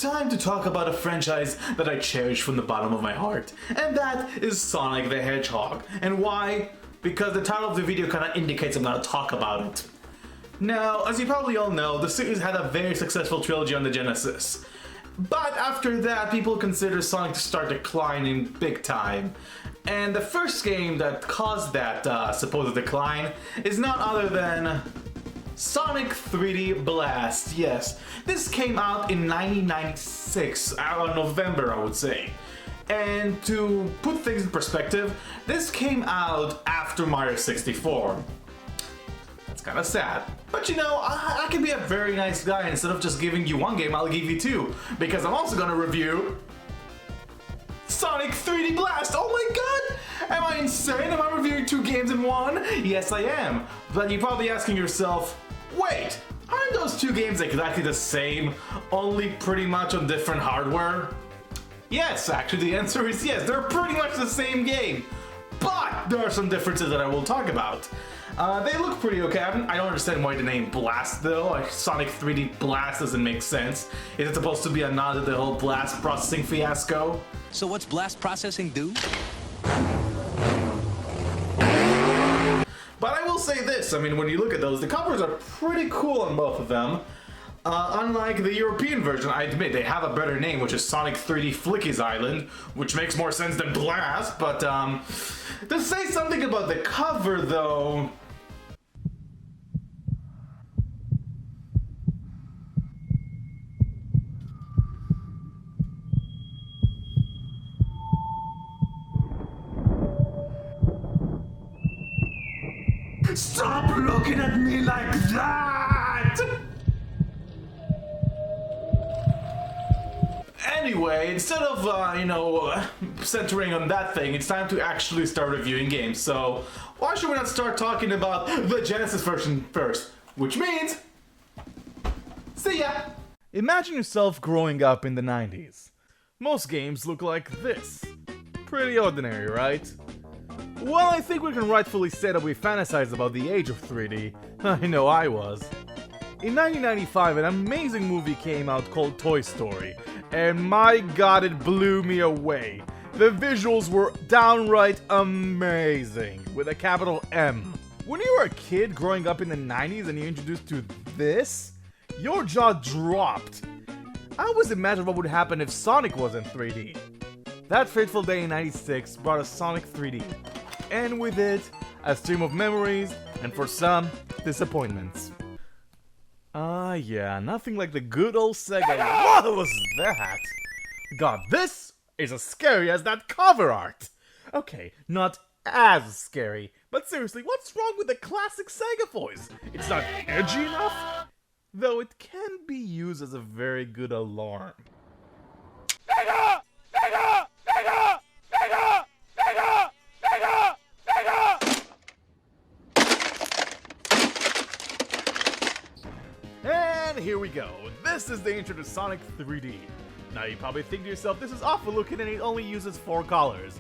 time to talk about a franchise that I cherish from the bottom of my heart, and that is Sonic the Hedgehog. And why? Because the title of the video kind of indicates I'm going to talk about it. Now, as you probably all know, the series had a very successful trilogy on the Genesis. But after that, people consider Sonic to start declining big time. And the first game that caused that supposed decline is none other than Sonic 3D Blast. Yes, this came out in 1996, around November, I would say. And to put things in perspective, this came out after Mario 64. It's kind of sad. But you know, I can be a very nice guy. Instead of just giving you one game, I'll give you two. Because I'm also gonna review Sonic 3D Blast! Oh my god! Am I insane? Am I reviewing two games in one? Yes, I am. But you're probably asking yourself, wait, aren't those two games exactly the same, only pretty much on different hardware? Yes, actually the answer is yes, they're pretty much the same game. But there are some differences that I will talk about. They look pretty okay. I don't understand why the name Blast though. Like Sonic 3D Blast doesn't make sense. Is it supposed to be a nod to the whole blast processing fiasco? So what's blast processing do? But I will say this, I mean, when you look at those, the covers are pretty cool on both of them. Unlike the European version, I admit they have a better name, which is Sonic 3D Flicky's Island, which makes more sense than Blast, but to say something about the cover though, stop looking at me like that! Anyway, instead of, centering on that thing, it's time to actually start reviewing games. So, why should we not start talking about the Genesis version first? Which means, see ya! Imagine yourself growing up in the 90s. Most games look like this. Pretty ordinary, right? Well, I think we can rightfully say that we fantasized about the age of 3D. I know I was. In 1995, an amazing movie came out called Toy Story, and my god, it blew me away. The visuals were downright amazing, with a capital M. When you were a kid growing up in the 90s and you're introduced to this, your jaw dropped. I always imagined what would happen if Sonic was in 3D. That fateful day in 96 brought us Sonic 3D. And with it, a stream of memories, and for some, disappointments. Yeah, nothing like the good old Sega. What was that? God, this is as scary as that cover art! Okay, not as scary, but seriously, what's wrong with the classic Sega voice? It's not edgy enough? Though it can be used as a very good alarm. Sega! Sega! Sega! Sega! Sega! Sega! And here we go. This is the intro to Sonic 3D. Now you probably think to yourself, this is awful looking and it only uses 4 colors.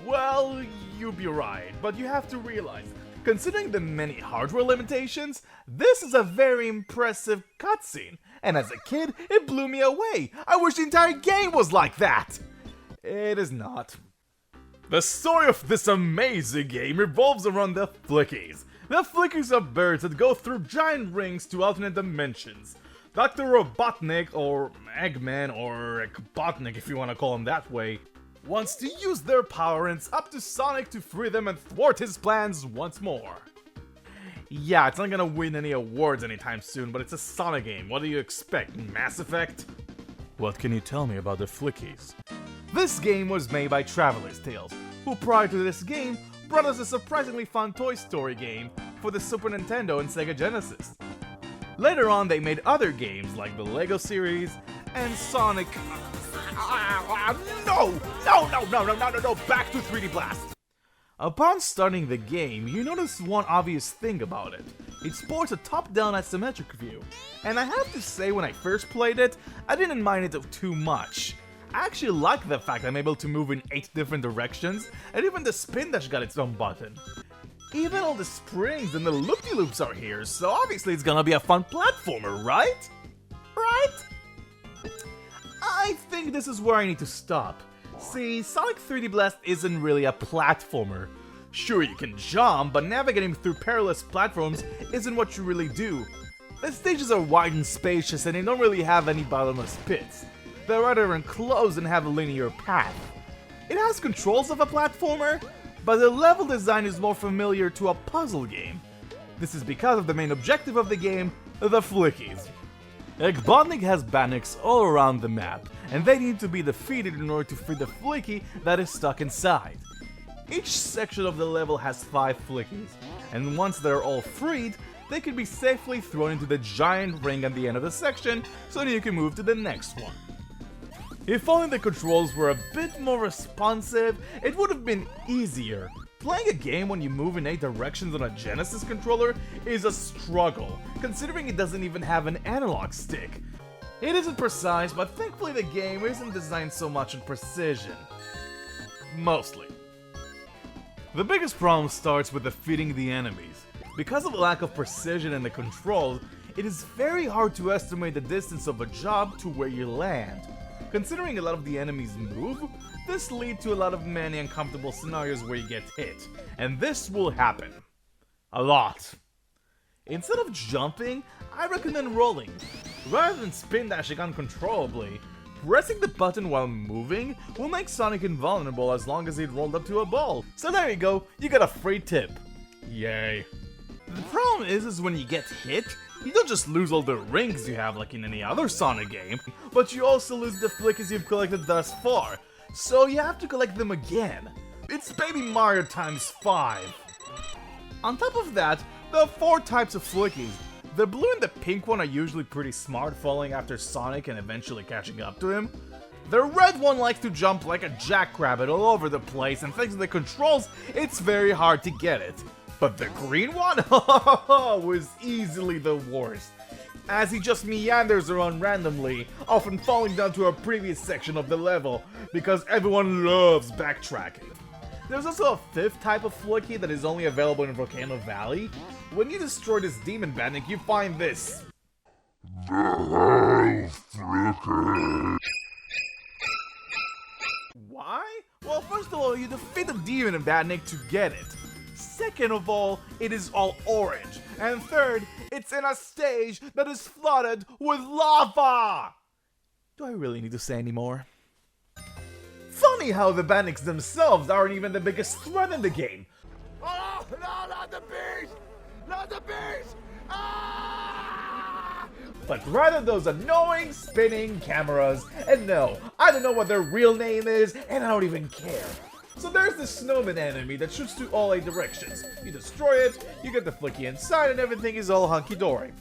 Well, you'd be right, but you have to realize, considering the many hardware limitations, this is a very impressive cutscene. And as a kid, it blew me away. I wish the entire game was like that. It is not. The story of this amazing game revolves around the Flickies. The Flickies are birds that go through giant rings to alternate dimensions. Dr. Robotnik, or Eggman, or Ekbotnik if you want to call him that way, wants to use their power and it's up to Sonic to free them and thwart his plans once more. Yeah, it's not gonna win any awards anytime soon, but it's a Sonic game. What do you expect, Mass Effect? What can you tell me about the Flickies? This game was made by Traveler's Tales, who prior to this game brought us a surprisingly fun Toy Story game for the Super Nintendo and Sega Genesis. Later on, they made other games like the Lego series and Sonic. No! Back to 3D Blast! Upon starting the game, you notice one obvious thing about it. It sports a top-down isometric view, and I have to say when I first played it, I didn't mind it too much. I actually like the fact I'm able to move in 8 different directions, and even the spin dash got its own button. Even all the springs and the loop-de-loops are here, so obviously it's gonna be a fun platformer, right? Right? think this is where I need to stop. See, Sonic 3D Blast isn't really a platformer. Sure, you can jump, but navigating through perilous platforms isn't what you really do. The stages are wide and spacious, and they don't really have any bottomless pits. They're rather enclosed and have a linear path. It has controls of a platformer, but the level design is more familiar to a puzzle game. This is because of the main objective of the game, the flickies. Eggbonik has Bannocs all around the map, and they need to be defeated in order to free the flicky that is stuck inside. Each section of the level has 5 flickies, and once they're all freed, they can be safely thrown into the giant ring at the end of the section so that you can move to the next one. If only the controls were a bit more responsive, it would have been easier. Playing a game when you move in 8 directions on a Genesis controller is a struggle, considering it doesn't even have an analog stick. It isn't precise, but thankfully the game isn't designed so much on precision. Mostly. The biggest problem starts with defeating the enemies. Because of the lack of precision in the controls, it is very hard to estimate the distance of a jump to where you land. Considering a lot of the enemies move, this leads to a lot of many uncomfortable scenarios where you get hit, and this will happen. A lot. Instead of jumping, I recommend rolling. Rather than spin dashing uncontrollably, pressing the button while moving will make Sonic invulnerable as long as he's rolled up to a ball. So there you go, you got a free tip. Yay. The problem is when you get hit, you don't just lose all the rings you have like in any other Sonic game, but you also lose the flickies you've collected thus far, so you have to collect them again. It's Baby Mario times 5. On top of that, there are 4 types of flickies. The blue and the pink one are usually pretty smart, following after Sonic and eventually catching up to him. The red one likes to jump like a jackrabbit all over the place, and thanks to the controls, it's very hard to get it. But the green one was easily the worst, as he just meanders around randomly, often falling down to a previous section of the level, because everyone loves backtracking. There's also a 5th type of flicky that is only available in Volcano Valley. When you destroy this demon Bannock, you find this. Why? Well, first of all, you defeat the demon Bannock to get it. Second of all, it is all orange. And third, it's in a stage that is flooded with lava! Do I really need to say any more? Funny how the Bannocks themselves aren't even the biggest threat in the game. Oh, no, not the beast! Not the beast! Ah! But rather those annoying spinning cameras. And no, I don't know what their real name is, and I don't even care. So there's the snowman enemy that shoots to all 8 directions. You destroy it, you get the flicky inside, and everything is all hunky-dory.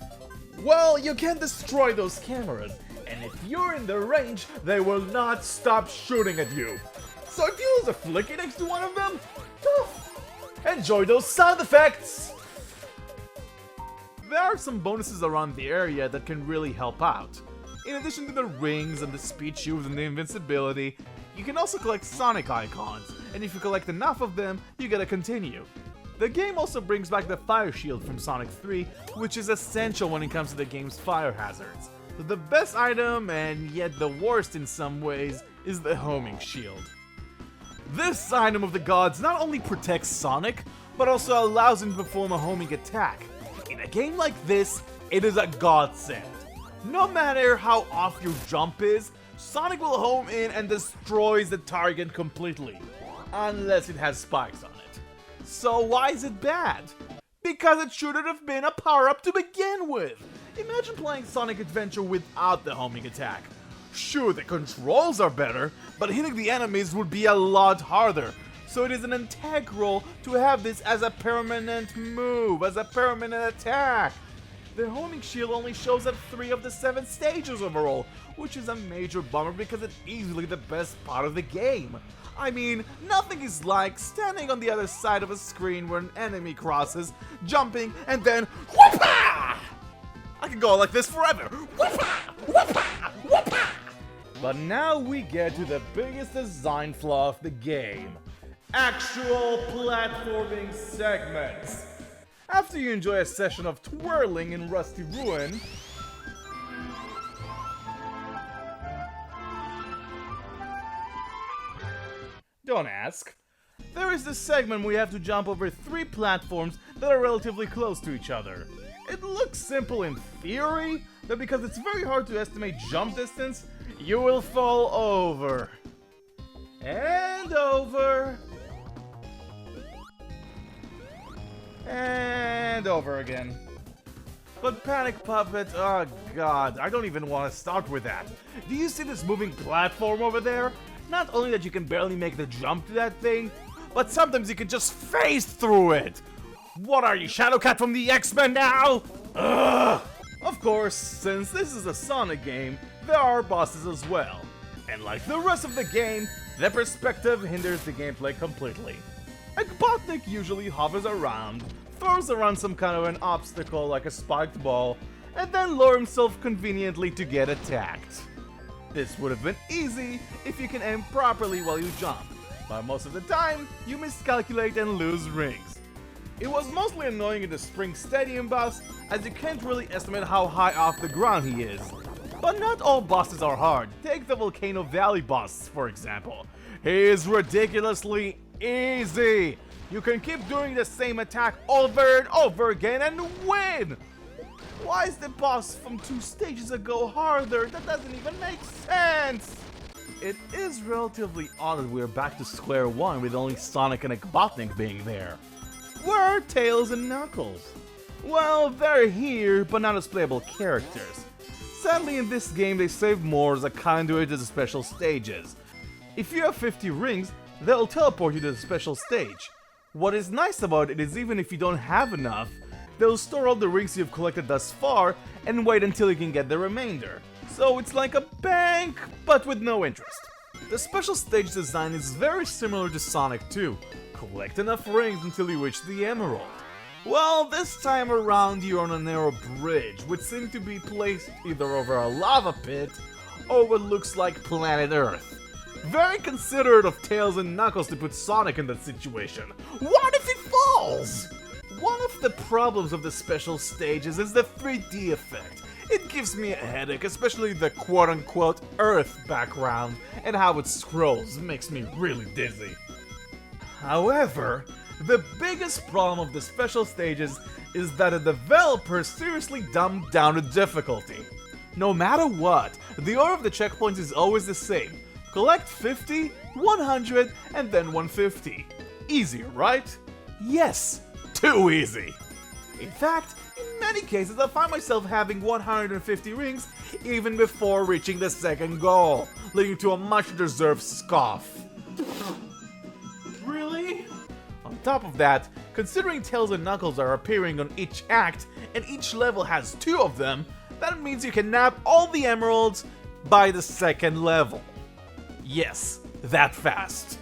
Well, you can destroy those cameras, and if you're in the range, they will not stop shooting at you. So if you lose a flicky next to one of them, enjoy those sound effects! There are some bonuses around the area that can really help out. In addition to the rings and the speed shoes and the invincibility, you can also collect Sonic icons, and if you collect enough of them, you get a continue. The game also brings back the fire shield from Sonic 3, which is essential when it comes to the game's fire hazards. The best item, and yet the worst in some ways, is the homing shield. This item of the gods not only protects Sonic, but also allows him to perform a homing attack. In a game like this, it is a godsend. No matter how off your jump is, Sonic will home in and destroys the target completely, unless it has spikes on it. So why is it bad? Because it shouldn't have been a power-up to begin with! Imagine playing Sonic Adventure without the homing attack. Sure, the controls are better, but hitting the enemies would be a lot harder. So it is an integral to have this as a permanent move, as a permanent attack. The homing shield only shows up 3 of the 7 stages overall, which is a major bummer because it's easily the best part of the game. I mean, nothing is like standing on the other side of a screen where an enemy crosses, jumping, and then whoopah! I could go like this forever. Whoopah! Whoopah! Whoopah! But now we get to the biggest design flaw of the game. Actual platforming segments. After you enjoy a session of twirling in Rusty Ruin, Don't ask. There is this segment where you have to jump over 3 platforms that are relatively close to each other. It looks simple in theory, but because it's very hard to estimate jump distance, you will fall over. And over. And over again. But Panic Puppet, oh god, I don't even want to start with that. Do you see this moving platform over there? Not only that you can barely make the jump to that thing, but sometimes you can just phase through it! What are you, Shadowcat from the X-Men now? Ugh! Of course, since this is a Sonic game, there are bosses as well. And like the rest of the game, their perspective hinders the gameplay completely. Ekbotnik usually hovers around, throws around some kind of an obstacle like a spiked ball, and then lures himself conveniently to get attacked. This would have been easy if you can aim properly while you jump, but most of the time, you miscalculate and lose rings. It was mostly annoying in the Spring Stadium boss, as you can't really estimate how high off the ground he is. But not all bosses are hard. Take the Volcano Valley boss, for example. He is ridiculously easy! You can keep doing the same attack over and over again and win! Why is the boss from 2 stages ago harder? That doesn't even make sense! It is relatively odd that we're back to square one with only Sonic and Ekbotnik being there. Where are Tails and Knuckles? Well, they're here, but not as playable characters. Sadly, in this game they save more as a conduit to the special stages. If you have 50 rings, they'll teleport you to the special stage. What is nice about it is even if you don't have enough, they'll store all the rings you've collected thus far and wait until you can get the remainder. So it's like a bank, but with no interest. The special stage design is very similar to Sonic 2. Collect enough rings until you reach the emerald. Well, this time around you're on a narrow bridge, which seems to be placed either over a lava pit or what looks like planet Earth. Very considerate of Tails and Knuckles to put Sonic in that situation. What if he falls? One of the problems of the special stages is the 3D effect. It gives me a headache, especially the quote-unquote Earth background, and how it scrolls makes me really dizzy. However, the biggest problem of the special stages is that the developers seriously dumbed down the difficulty. No matter what, the order of the checkpoints is always the same. Collect 50, 100, and then 150. Easier, right? Yes, too easy. In fact, in many cases I find myself having 150 rings even before reaching the second goal, leading to a much deserved scoff. Really? On top of that, considering Tails and Knuckles are appearing on each act, and each level has 2 of them, that means you can nab all the emeralds by the second level. Yes, that fast.